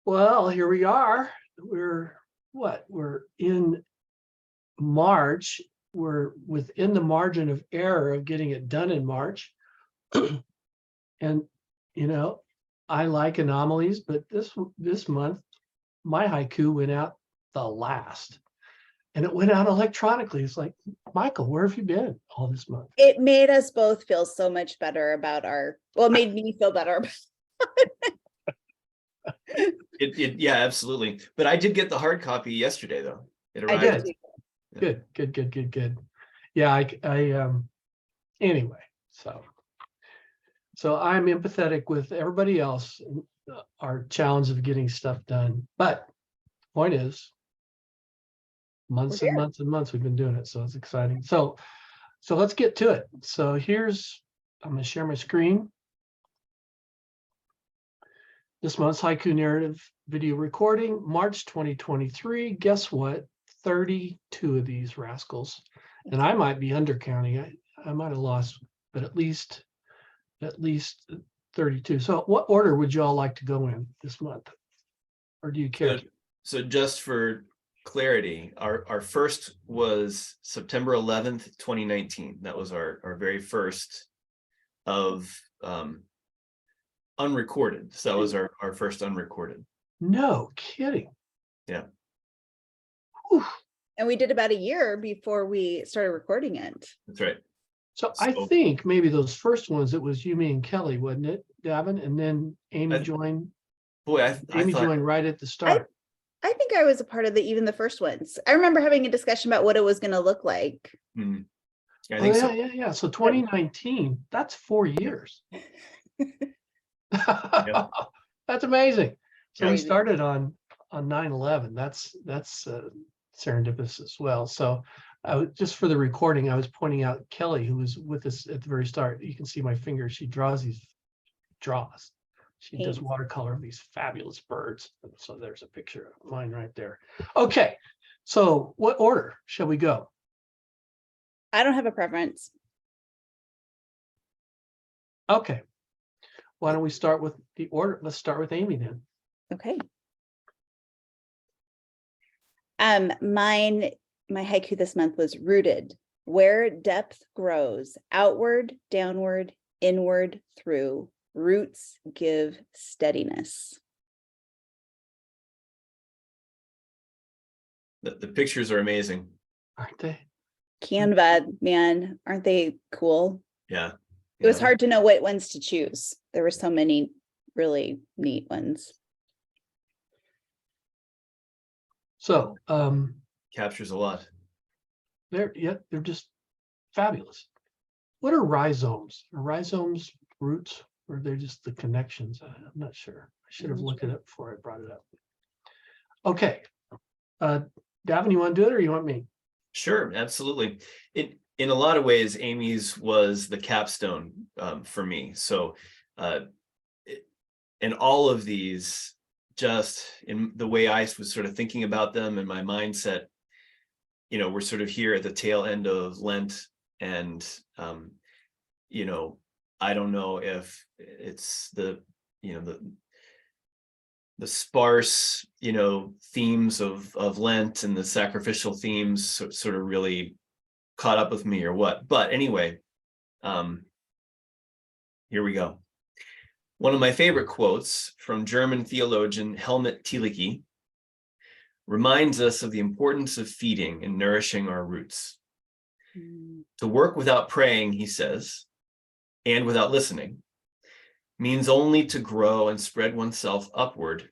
Well, here we are. We're in March. We're within the margin of error of getting it done in March. And, I like anomalies, but this month, my haiku went out the last. And it went out electronically. It's like, Michael, where have you been all this month? It made us both feel so much better about it made me feel better. Yeah, absolutely. But I did get the hard copy yesterday, though. It I arrived. did. Good. Yeah, anyway, so I'm empathetic with everybody else, our challenge of getting stuff done. But point is, months and months and months we've been doing it, so it's exciting. So let's get to it. So I'm going to share my screen. This month's haiku narrative video recording, March 2023. Guess what? 32 of these rascals, and I might be undercounting. I might have lost, but at least 32. So what order would you all like to go in this month, or do you care? So just for clarity, our first was September 11th, 2019. That was our very first of unrecorded. So that was our first unrecorded. No kidding. Yeah. Whew. And we did about a year before we started recording it. That's right. So I think maybe those first ones, it was you, me, and Kelly, wasn't it, Davin? And then Amy joined. Boy, Amy joined right at the start. I think I was a part of even the first ones. I remember having a discussion about what it was going to look like. Mm-hmm. I think so. Yeah. So 2019, that's 4 years. Yep. That's amazing. So we started on 9/11. That's serendipitous as well. So just for the recording, I was pointing out Kelly, who was with us at the very start. You can see my finger. She draws these draws. She does watercolor of these fabulous birds. So there's a picture of mine right there. Okay. So what order shall we go? I don't have a preference. Okay. Why don't we start with the order? Let's start with Amy then. Okay. My haiku this month was rooted, where depth grows, outward, downward, inward, through. Roots give steadiness. The pictures are amazing. Aren't they? Canva, man, aren't they cool? Yeah. It was hard to know what ones to choose. There were so many really neat ones. So captures a lot. They're just fabulous. What are rhizomes? Are rhizomes roots, or they're just the connections? I'm not sure. I should have looked it up before I brought it up. Okay. Davin, you want to do it or you want me? Sure, absolutely. In a lot of ways, Amy's was the capstone for me. So, and all of these, just in the way I was sort of thinking about them and my mindset, we're sort of here at the tail end of Lent, and I don't know if it's the sparse, themes of Lent and the sacrificial themes sort of really caught up with me or what. But anyway, here we go. One of my favorite quotes from German theologian Helmut Thielicke reminds us of the importance of feeding and nourishing our roots. To work without praying, he says, and without listening, means only to grow and spread oneself upward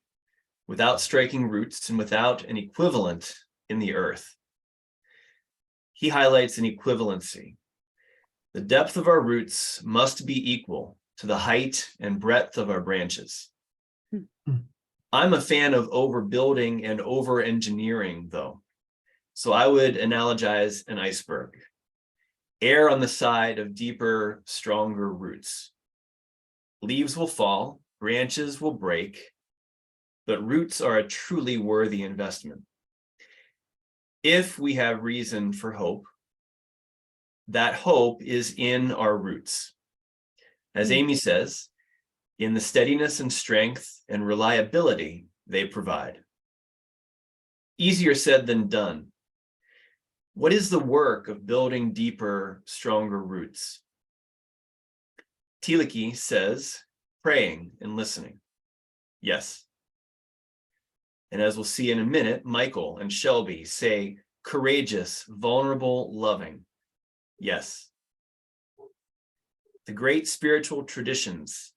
without striking roots and without an equivalent in the earth. He highlights an equivalency. The depth of our roots must be equal to the height and breadth of our branches. I'm a fan of overbuilding and over-engineering, though. So I would analogize an iceberg. Err on the side of deeper, stronger roots. Leaves will fall, branches will break, but roots are a truly worthy investment. If we have reason for hope, that hope is in our roots. As Amy says, in the steadiness and strength and reliability they provide. Easier said than done. What is the work of building deeper, stronger roots? Tiliki says, praying and listening. Yes. And as we'll see in a minute, Michael and Shelby say, courageous, vulnerable, loving. Yes. The great spiritual traditions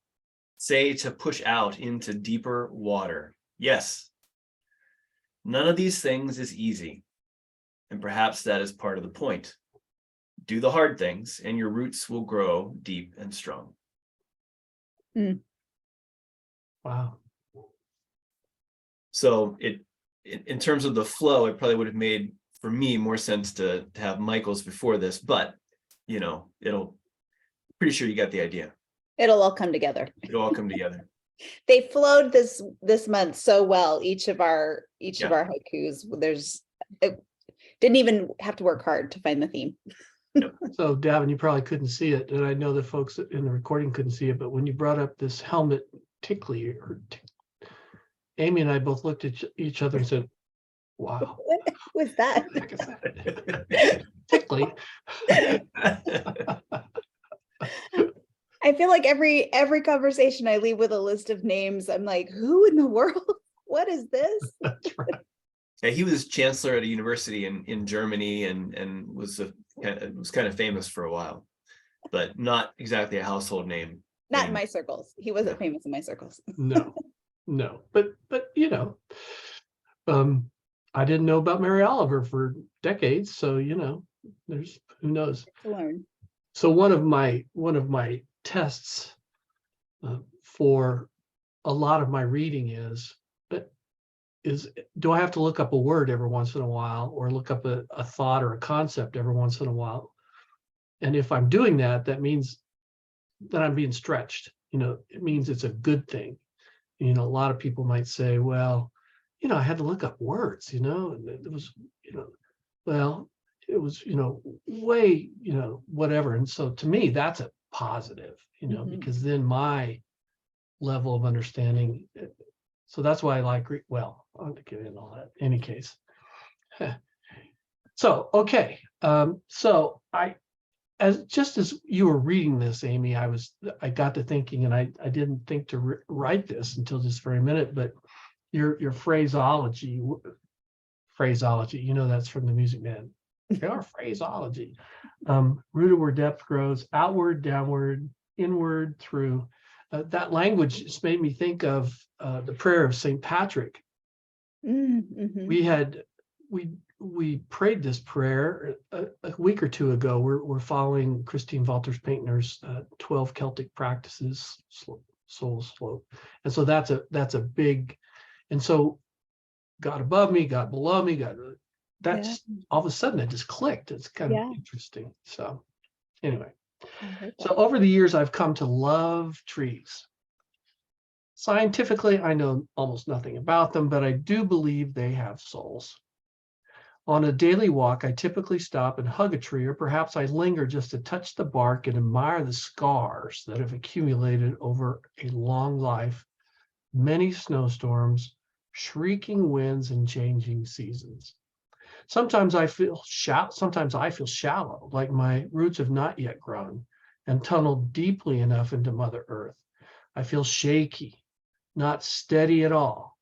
say to push out into deeper water. Yes. None of these things is easy. And perhaps that is part of the point. Do the hard things and your roots will grow deep and strong. Wow. So in terms of the flow, it probably would have made, for me, more sense to have Michael's before this, but pretty sure you got the idea. It'll all come together. It'll all come together. They flowed this month so well. Each of our haikus. It didn't even have to work hard to find the theme. So Davin, you probably couldn't see it, and I know the folks in the recording couldn't see it, but when you brought up this helmet tickly, Amy and I both looked at each other and said, wow. What was that? Tickly. I feel like every conversation I leave with a list of names. I'm like, who in the world? What is this? That's right. Yeah, he was chancellor at a university in Germany and was kind of famous for a while, but not exactly a household name. Not in my circles. He wasn't famous in my circles. No, but I didn't know about Mary Oliver for decades, so there's who knows. To learn. So one of my tests for a lot of my reading is do I have to look up a word every once in a while, or look up a thought or a concept every once in a while? And if I'm doing that, that means that I'm being stretched. It means it's a good thing. A lot of people might say, well, I had to look up words, and it was, well, it was, way, whatever. And so to me, that's a positive, because then my level of understanding, so that's why I like Greek. Well, I don't get into all that. In any case. So, okay. So as you were reading this, Amy, I got to thinking, and I didn't think to write this until this very minute, but your phraseology, that's from the Music Man. Our phraseology, rooted where depth grows, outward, downward, inward, through. That language just made me think of the prayer of St. Patrick. Mm-hmm. We prayed this prayer a week or two ago. We're following Christine Walters Paintner's 12 Celtic practices, soul slope, and so that's a big. And so, God above me, God below me, that's all of a sudden it just clicked. It's kind of interesting. So anyway, so over the years, I've come to love trees. Scientifically, I know almost nothing about them, but I do believe they have souls. On a daily walk, I typically stop and hug a tree, or perhaps I linger just to touch the bark and admire the scars that have accumulated over a long life, many snowstorms, shrieking winds, and changing seasons. Sometimes I feel shallow, like my roots have not yet grown and tunneled deeply enough into Mother Earth. I feel shaky, not steady at all.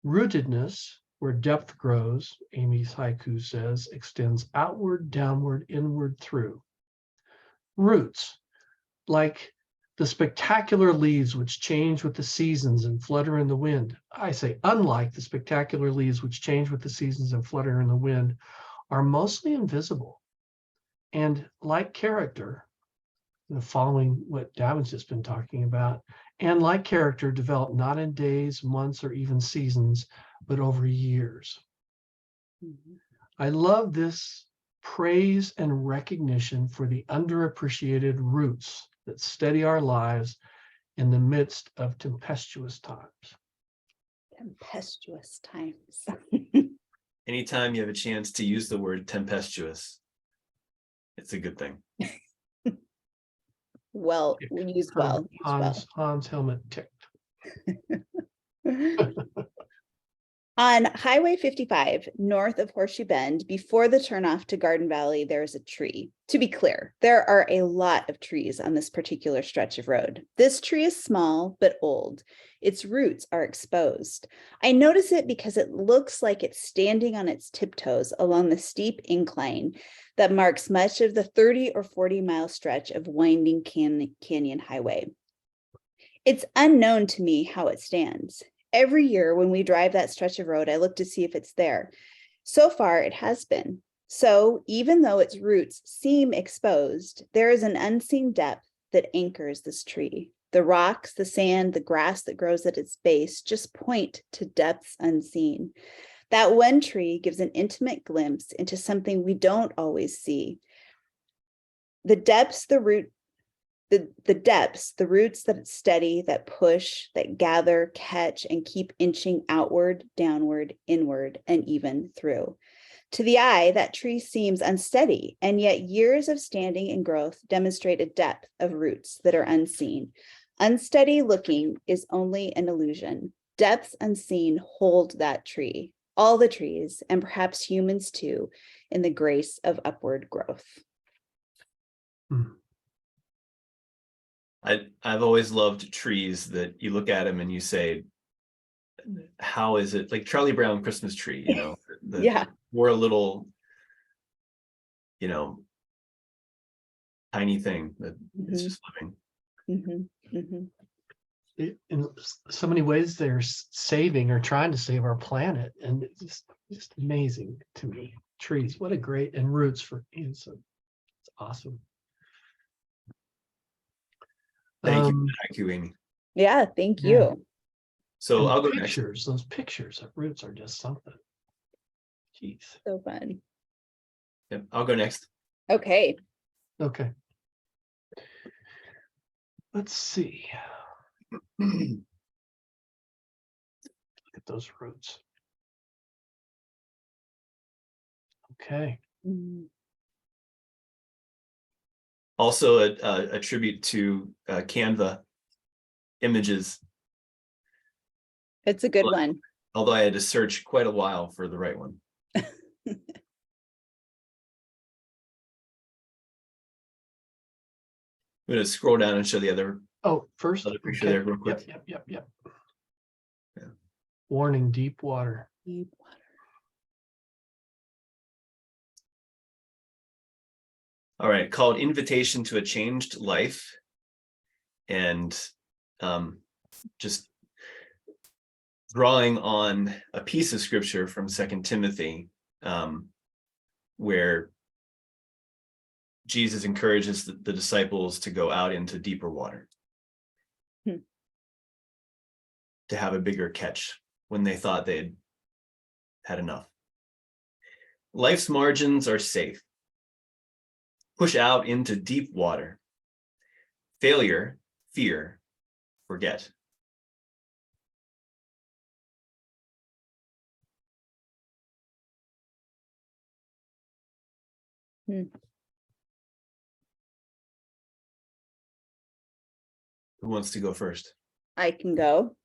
Rootedness, where depth grows, Amy's haiku says, extends outward, downward, inward, through. Roots, like the spectacular leaves which change with the seasons and flutter in the wind. I say, unlike the spectacular leaves which change with the seasons and flutter in the wind, are mostly invisible. And like character, following what Davin's just been talking about, and like character, develop not in days, months, or even seasons, but over years. Mm-hmm. I love this praise and recognition for the underappreciated roots that steady our lives in the midst of tempestuous times. Tempestuous times. Anytime you have a chance to use the word tempestuous, it's a good thing. Well, used well. Hans helmet ticked. On Highway 55, north of Horseshoe Bend, before the turnoff to Garden Valley, there's a tree. To be clear, there are a lot of trees on this particular stretch of road. This tree is small, but old. Its roots are exposed. I notice it because it looks like it's standing on its tiptoes along the steep incline that marks much of the 30 or 40-mile stretch of winding canyon highway. It's unknown to me how it stands. Every year when we drive that stretch of road, I look to see if it's there. So far, it has been. So even though its roots seem exposed, there is an unseen depth that anchors this tree. The rocks, the sand, the grass that grows at its base just point to depths unseen. That one tree gives an intimate glimpse into something we don't always see. The depths, the roots that steady, that push, that gather, catch, and keep inching outward, downward, inward, and even through. To the eye, that tree seems unsteady, and yet years of standing and growth demonstrate a depth of roots that are unseen. Unsteady looking is only an illusion. Depths unseen hold that tree, all the trees, and perhaps humans too, in the grace of upward growth. I've always loved trees that you look at them and you say, how is it like Charlie Brown Christmas tree, Yeah. We're a little, tiny thing that is just living. In so many ways, they're saving or trying to save our planet, and it's just amazing to me. Trees, what a great, and roots for so it's awesome. Thank you for Haiku, Amy. Yeah, thank Yeah. you. So And I'll go pictures, next. those pictures of roots are just something. Jeez. So fun. Yep, I'll go next. Okay. Okay. Let's see. Hmm. Look at those roots. Okay. Also a tribute to Canva images. It's a good one. Although I had to search quite a while for the right one. I'm going to scroll down and show the other first. picture there real quick. Yep. Yeah. Warning, deep water. Deep water. All right, called Invitation to a Changed Life. And just drawing on a piece of scripture from 2 Timothy, where Jesus encourages the disciples to go out into deeper water, to have a bigger catch when they thought they'd had enough. Life's margins are safe. Push out into deep water. Failure, fear, forget. Who wants to go first? I can go.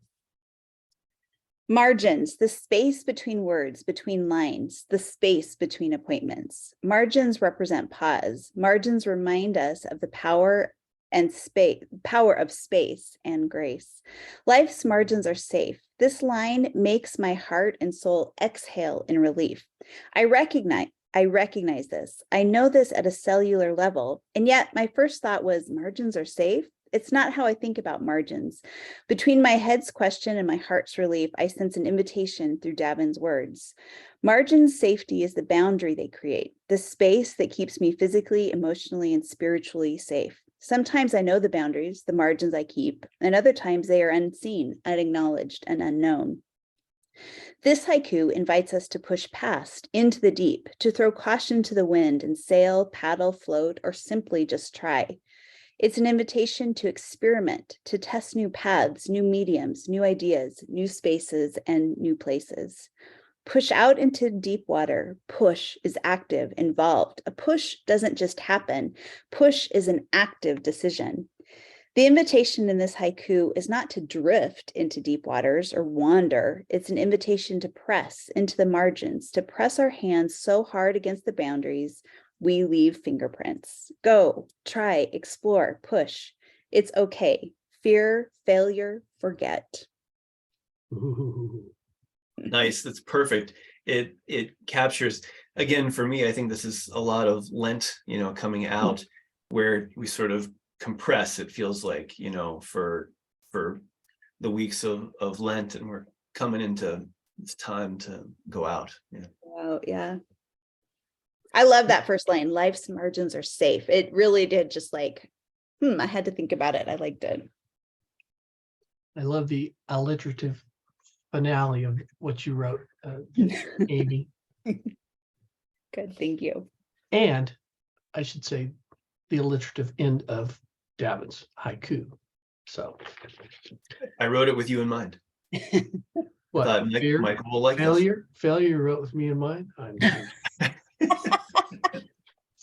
Margins, the space between words, between lines, the space between appointments. Margins represent pause. Margins remind us of the power of space and grace. Life's margins are safe. This line makes my heart and soul exhale in relief. I recognize this. I know this at a cellular level, and yet my first thought was margins are safe. It's not how I think about margins. Between my head's question and my heart's relief, I sense an invitation through Davin's words. Margins' safety is the boundary they create, the space that keeps me physically, emotionally, and spiritually safe. Sometimes I know the boundaries, the margins I keep, and other times they are unseen, unacknowledged, and unknown. This haiku invites us to push past into the deep, to throw caution to the wind and sail, paddle, float, or simply just try. It's an invitation to experiment, to test new paths, new mediums, new ideas, new spaces, and new places. Push out into deep water. Push is active, involved. A push doesn't just happen. Push is an active decision. The invitation in this haiku is not to drift into deep waters or wander. It's an invitation to press into the margins, to press our hands so hard against the boundaries, we leave fingerprints. Go, try, explore, push. It's okay. Fear, failure, forget. Ooh. Nice. That's perfect. It captures, again, for me, I think this is a lot of Lent, coming out where we sort of compress, it feels like, for the weeks of Lent, and we're coming into this time to go out. Yeah. Oh, yeah. I love that first line. Life's margins are safe. It really did just like, I had to think about it. I liked it. I love the alliterative finale of what you wrote, Amy. Good, thank you. And I should say the alliterative end of Davin's haiku. So I wrote it with you in mind. what? Thought Michael will like this. Failure you wrote with me in mind. I'm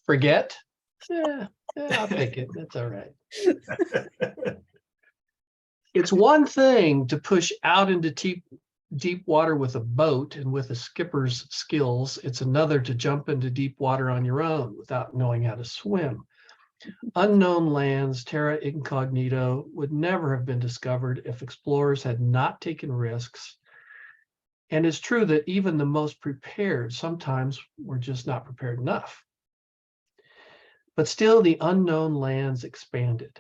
forget. Yeah, I'll take it. That's all right. It's one thing to push out into deep water with a boat and with a skipper's skills. It's another to jump into deep water on your own without knowing how to swim. Unknown lands, terra incognito, would never have been discovered if explorers had not taken risks. And it's true that even the most prepared sometimes were just not prepared enough. But still, the unknown lands expanded.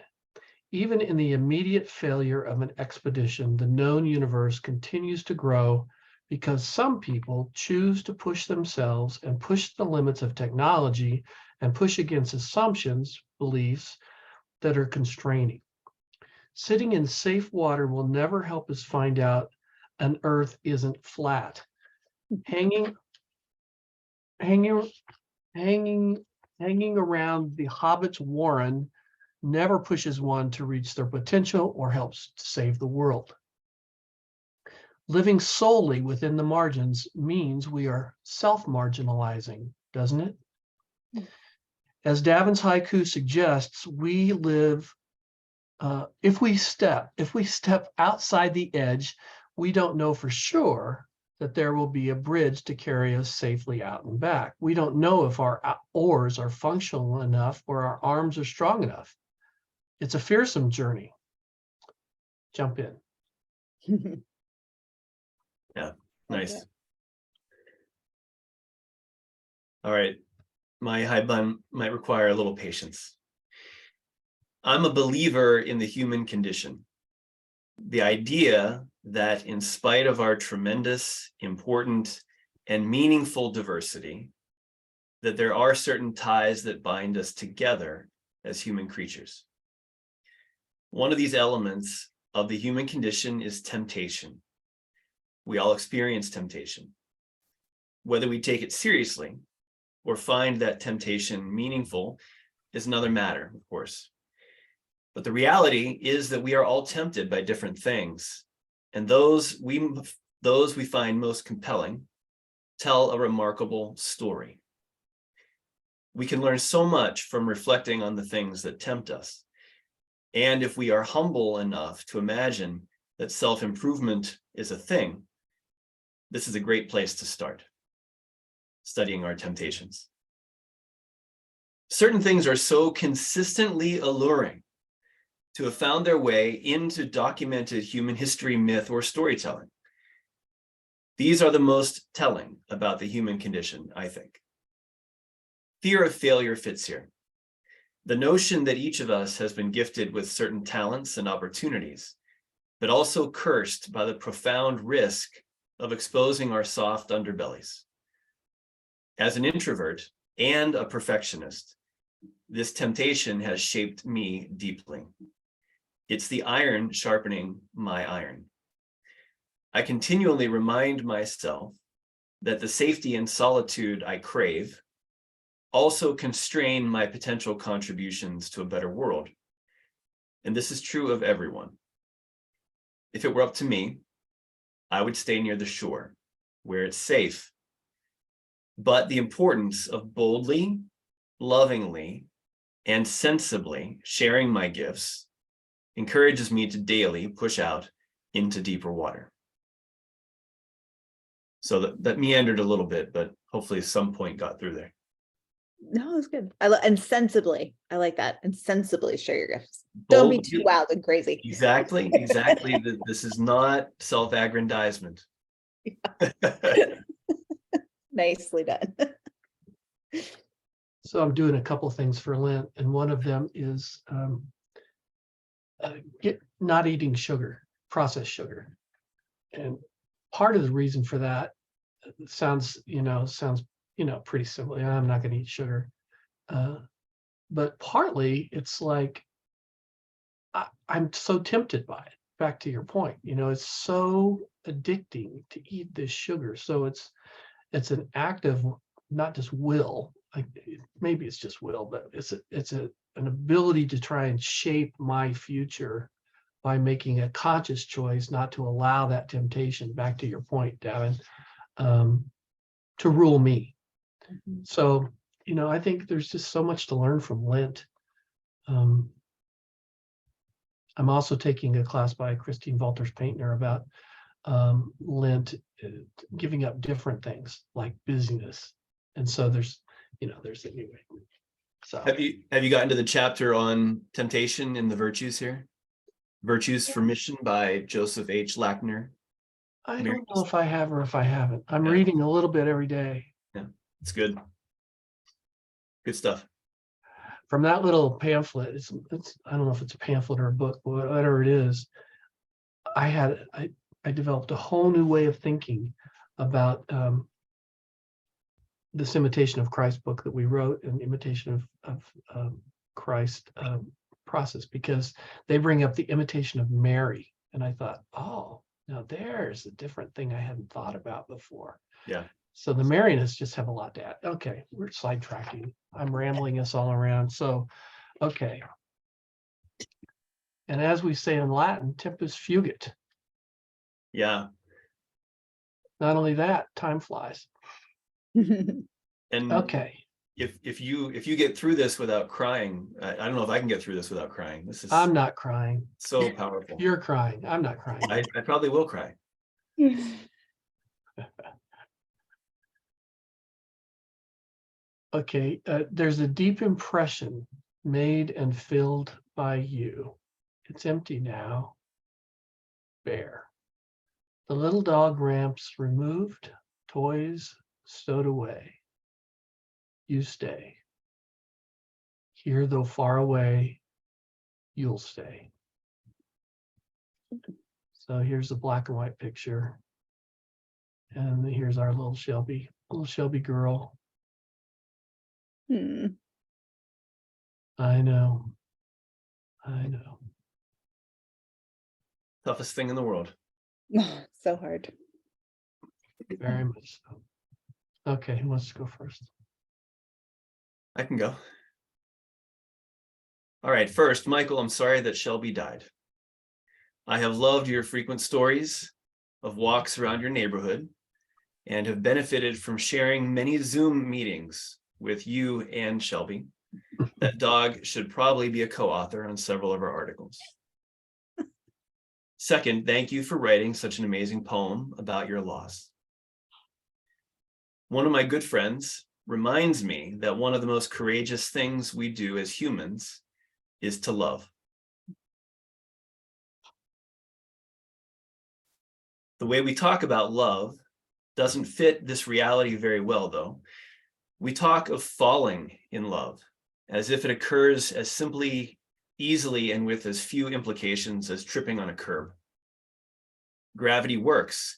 Even in the immediate failure of an expedition, the known universe continues to grow because some people choose to push themselves and push the limits of technology and push against assumptions, beliefs that are constraining. Sitting in safe water will never help us find out an earth isn't flat. Hanging around the hobbit's warren never pushes one to reach their potential or helps to save the world. Living solely within the margins means we are self-marginalizing, doesn't it? As Davin's haiku suggests, we live, if we step outside the edge, we don't know for sure that there will be a bridge to carry us safely out and back. We don't know if our oars are functional enough or our arms are strong enough. It's a fearsome journey. Jump in. Yeah, nice. All right, my high bun might require a little patience. I'm a believer in the human condition. The idea that in spite of our tremendous, important, and meaningful diversity, that there are certain ties that bind us together as human creatures. One of these elements of the human condition is temptation. We all experience temptation. Whether we take it seriously or find that temptation meaningful is another matter, of course. But the reality is that we are all tempted by different things, and those we find most compelling tell a remarkable story. We can learn so much from reflecting on the things that tempt us. And if we are humble enough to imagine that self-improvement is a thing, this is a great place to start, studying our temptations. Certain things are so consistently alluring to have found their way into documented human history, myth, or storytelling. These are the most telling about the human condition, I think. Fear of failure fits here. The notion that each of us has been gifted with certain talents and opportunities, but also cursed by the profound risk of exposing our soft underbellies. As an introvert and a perfectionist, this temptation has shaped me deeply. It's the iron sharpening my iron. I continually remind myself that the safety and solitude I crave also constrain my potential contributions to a better world. And this is true of everyone. If it were up to me, I would stay near the shore, where it's safe. But the importance of boldly, lovingly, and sensibly sharing my gifts encourages me to daily push out into deeper water. So that meandered a little bit, but hopefully some point got through there. No, it's good. And sensibly, I like that. And sensibly share your gifts. Don't be too wild and crazy. Exactly. This is not self-aggrandizement. Nicely done. So I'm doing a couple things for Lent, and one of them is not eating sugar, processed sugar. And part of the reason for that sounds pretty simple. I'm not going to eat sugar. But partly it's like I'm so tempted by it. Back to your point, it's so addicting to eat this sugar. So it's an act of not just will. Maybe it's just will, but it's an ability to try and shape my future by making a conscious choice not to allow that temptation, back to your point, Davin, to rule me. Mm-hmm. So, I think there's just so much to learn from Lent. I'm also taking a class by Christine Walters-Paintner about Lent, giving up different things like busyness. And so there's anyway. So have you gotten to the chapter on temptation in the virtues here? Virtues for Mission by Joseph H. Lackner. I don't know if I have or if I haven't. I'm reading a little bit every day. Yeah, it's good. Good stuff. From that little pamphlet, it's I don't know if it's a pamphlet or a book, whatever it is. I developed a whole new way of thinking about this Imitation of Christ book that we wrote, and Imitation of Christ process, because they bring up the imitation of Mary, and I thought, oh, now there's a different thing I hadn't thought about before. Yeah. So the Maryists just have a lot to add. Okay, we're sidetracking. I'm rambling us all around. So, okay. And as we say in Latin, tempus fugit. Yeah. Not only that, time flies. And okay. If you get through this without crying, I don't know if I can get through this without crying. This is I'm not crying. So powerful. You're crying. I'm not crying. I probably will cry. Okay, there's a deep impression made and filled by you. It's empty now, bare. The little dog ramps removed, toys stowed away. You stay. Here, though far away, you'll stay. So here's the black and white picture. And here's our little Shelby girl. I know. Toughest thing in the world. So hard. Very much so. Okay, who wants to go first? I can go. All right, first, Michael, I'm sorry that Shelby died. I have loved your frequent stories of walks around your neighborhood and have benefited from sharing many Zoom meetings with you and Shelby. That dog should probably be a co-author on several of our articles. Second, thank you for writing such an amazing poem about your loss. One of my good friends reminds me that one of the most courageous things we do as humans is to love. The way we talk about love doesn't fit this reality very well, though. We talk of falling in love as if it occurs as simply, easily, and with as few implications as tripping on a curb. Gravity works,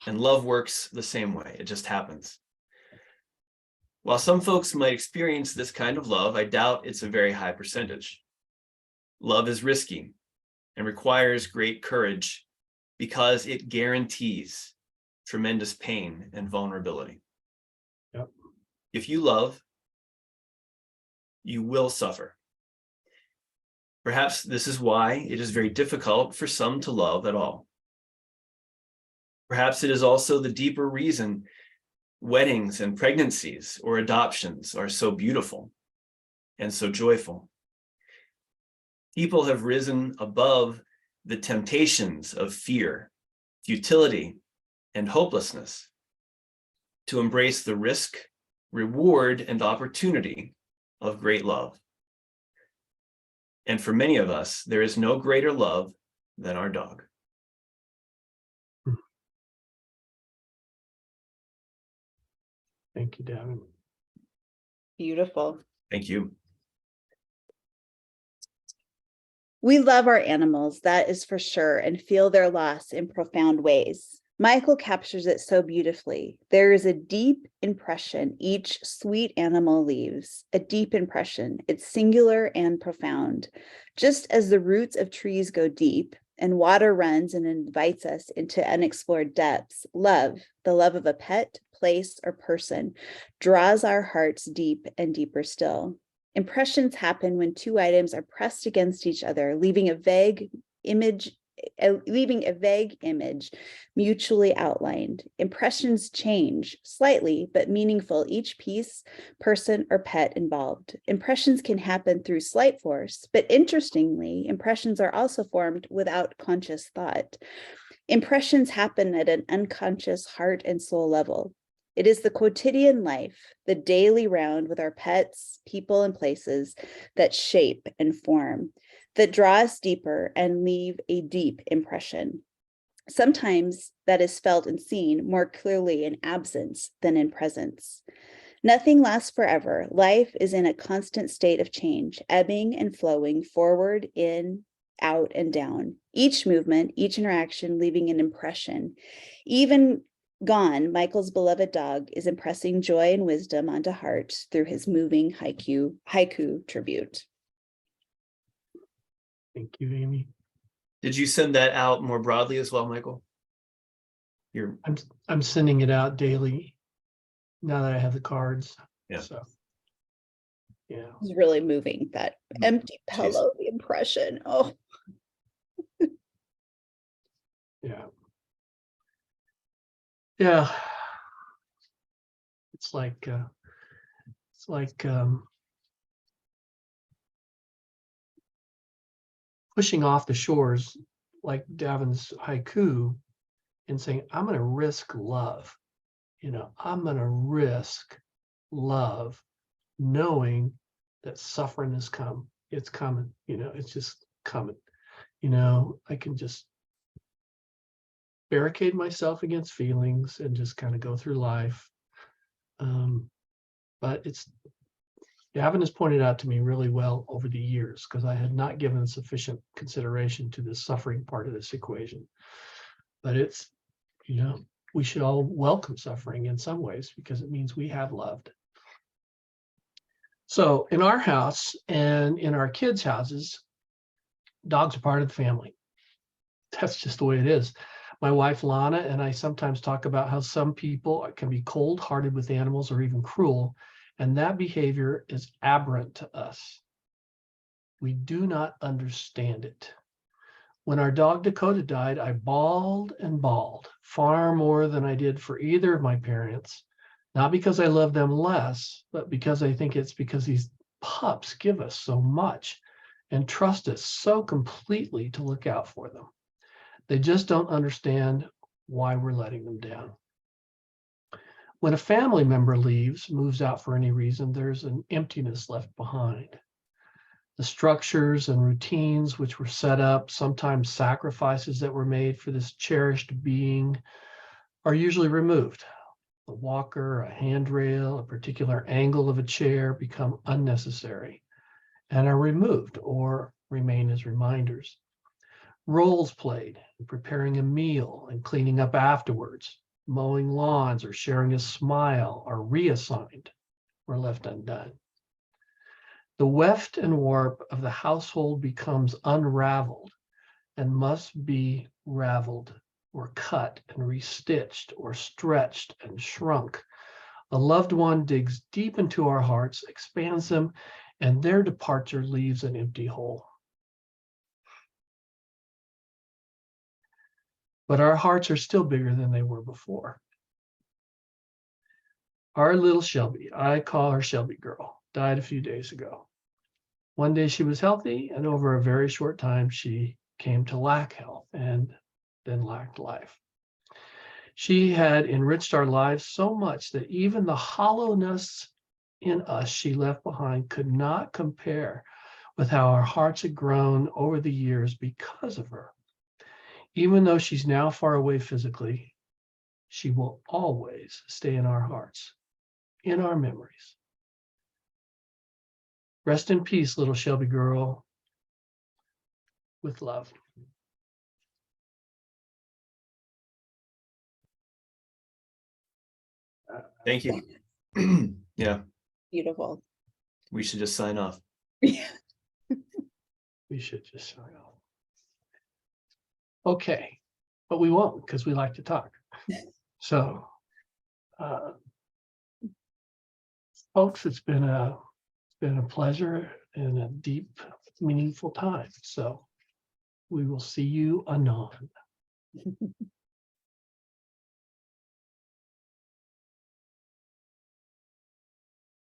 and love works the same way. It just happens. While some folks might experience this kind of love, I doubt it's a very high percentage. Love is risky and requires great courage because it guarantees tremendous pain and vulnerability. Yep. If you love, you will suffer. Perhaps this is why it is very difficult for some to love at all. Perhaps it is also the deeper reason weddings and pregnancies or adoptions are so beautiful and so joyful. People have risen above the temptations of fear, futility, and hopelessness to embrace the risk, reward, and opportunity of great love. And for many of us, there is no greater love than our dog. Thank you, Davin. Beautiful. Thank you. We love our animals, that is for sure, and feel their loss in profound ways. Michael captures it so beautifully. There is a deep impression each sweet animal leaves, a deep impression. It's singular and profound. Just as the roots of trees go deep and water runs and invites us into unexplored depths, love, the love of a pet, place, or person, draws our hearts deep and deeper still. Impressions happen when two items are pressed against each other, leaving a vague image mutually outlined. Impressions change slightly, but meaningful each piece, person, or pet involved. Impressions can happen through slight force, but interestingly, impressions are also formed without conscious thought. Impressions happen at an unconscious heart and soul level. It is the quotidian life, the daily round with our pets, people, and places that shape and form, that draw us deeper and leave a deep impression. Sometimes that is felt and seen more clearly in absence than in presence. Nothing lasts forever. Life is in a constant state of change, ebbing and flowing forward, in, out, and down. Each movement, each interaction leaving an impression. Even gone, Michael's beloved dog is impressing joy and wisdom onto hearts through his moving haiku tribute. Thank you, Amy. Did you send that out more broadly as well, Michael? I'm sending it out daily now that I have the cards. Yeah. So yeah. It's really moving, that empty pillow, the impression. Oh. Yeah. Yeah. It's like pushing off the shores, like Davin's haiku, and saying, I'm going to risk love. I'm going to risk love, knowing that suffering is come. It's coming. It's just coming. I can just barricade myself against feelings and just kind of go through life. But Davin has pointed out to me really well over the years, because I had not given sufficient consideration to the suffering part of this equation. But it's, we should all welcome suffering in some ways, because it means we have loved. So in our house and in our kids' houses, dogs are part of the family. That's just the way it is. My wife, Lana, and I sometimes talk about how some people can be cold-hearted with animals or even cruel, and that behavior is aberrant to us. We do not understand it. When our dog Dakota died, I bawled and bawled, far more than I did for either of my parents, not because I love them less, but because I think it's because these pups give us so much and trust us so completely to look out for them. They just don't understand why we're letting them down. When a family member leaves, moves out for any reason, there's an emptiness left behind. The structures and routines which were set up, sometimes sacrifices that were made for this cherished being, are usually removed. A walker, a handrail, a particular angle of a chair become unnecessary and are removed or remain as reminders. Roles played in preparing a meal and cleaning up afterwards, mowing lawns or sharing a smile, are reassigned or left undone. The weft and warp of the household becomes unraveled and must be raveled or cut and restitched or stretched and shrunk. A loved one digs deep into our hearts, expands them, and their departure leaves an empty hole. But our hearts are still bigger than they were before. Our little Shelby, I call her Shelby girl, died a few days ago. One day she was healthy, and over a very short time, she came to lack health and then lacked life. She had enriched our lives so much that even the hollowness in us she left behind could not compare with how our hearts had grown over the years because of her. Even though she's now far away physically, she will always stay in our hearts, in our memories. Rest in peace, little Shelby girl. With love. Thank you. Yeah, Beautiful. we should just sign off. We should just sign off. Okay, but we won't because we like to talk. So, folks, it's been a pleasure and a deep, meaningful time. So we will see you anon.